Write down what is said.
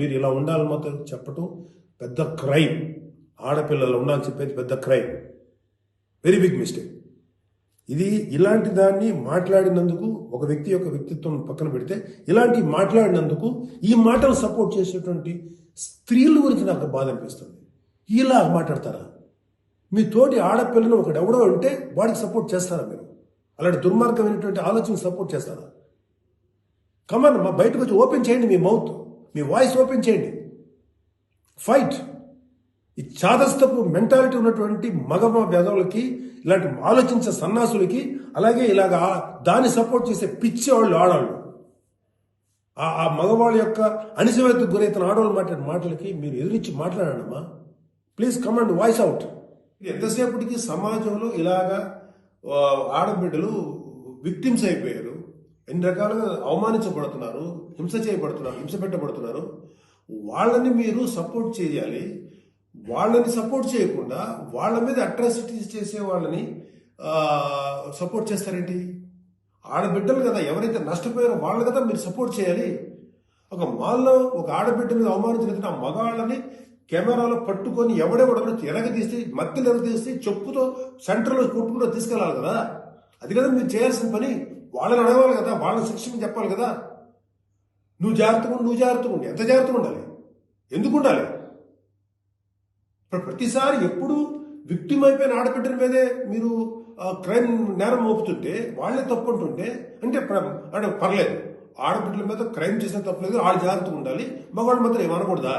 మీరు ఇలా ఉండాలి మాత్రం చెప్పటం పెద్ద క్రైమ్. ఆడపిల్లలు ఉండాలని చెప్పేది పెద్ద క్రైమ్, వెరీ బిగ్ మిస్టేక్. ఇది ఇలాంటి దాన్ని మాట్లాడినందుకు ఒక వ్యక్తి యొక్క వ్యక్తిత్వం పక్కన పెడితే ఇలాంటి మాట్లాడినందుకు ఈ మాటలు సపోర్ట్ చేసేటువంటి స్త్రీల గురించి నాకు బాధ అనిపిస్తుంది. ఇలా మాట్లాడతారా? మీ తోటి ఆడపిల్లను ఒకడెవడో అంటే వాడికి సపోర్ట్ చేస్తారా? మీరు అలాంటి దుర్మార్గమైనటువంటి ఆలోచన సపోర్ట్ చేస్తారా? కమన్, మా బయటకు వచ్చి ఓపెన్ చేయండి, మీ మౌత్, మీ వాయిస్ ఓపెన్ చేయండి, ఫైట్. ఈ చాదస్తపు మెంటాలిటీ ఉన్నటువంటి మగ వ్యధవులకి, ఇలాంటి ఆలోచించే సన్నాసులకి, అలాగే ఇలాగా దాన్ని సపోర్ట్ చేసే పిచ్చి వాళ్ళు ఆడవాళ్ళు, ఆ మగవాళ్ళ యొక్క అణిసివేతకు గురైతున్న ఆడవాళ్ళు మాట్లాడే మాటలకి మీరు ఎదురించి మాట్లాడమ్మా. Please command voice out. ఎంతసేపటికి సమాజంలో ఇలాగా ఆడబిడ్డలు విక్టిమ్స్ అయిపోయారు, ఎన్ని రకాలుగా అవమానించబడుతున్నారు, హింస చేయబడుతున్నారు, హింస పెట్టబడుతున్నారు. వాళ్ళని మీరు సపోర్ట్ చేయాలి. వాళ్ళని సపోర్ట్ చేయకుండా వాళ్ళ మీద అట్రాసిటీస్ చేసే వాళ్ళని సపోర్ట్ చేస్తారేంటి? ఆడబిడ్డలు కదా, ఎవరైతే నష్టపోయారో వాళ్ళు కదా మీరు సపోర్ట్ చేయాలి. ఒక మాల్లో ఒక ఆడబిడ్డ మీద అవమానించిన ఆ మగాళ్ళని కెమెరాలో పట్టుకొని ఎవడెవడో ఎరగదీసి, మత్తిని ఎరగదీసి చెప్పుతో సెంటర్లో కొట్టుకుంటూ తీసుకెళ్ళాలి కదా. అది కదా మీరు చేయాల్సిన పని. వాళ్ళని అడగాలి కదా, వాళ్ళని శిక్షణ చెప్పాలి కదా. నువ్వు జాగ్రత్తగా ఉండి ఎంత జాగ్రత్తగా ఉండాలి? ఎందుకు ఉండాలి? ప్రతిసారి ఎప్పుడు విక్టిమ్ అయిపోయిన ఆడబిడ్డల మీదే మీరు క్రైమ్ నేరం మోపుతుంటే, వాళ్ళే తప్పు అంటుంటే అంటే పర్లేదు, ఆడబిడ్డల మీద క్రైమ్ చేసిన తప్పలేదు, వాళ్ళు జాగ్రత్తగా ఉండాలి, మగవాళ్ళు మాత్రం ఏమనకూడదా?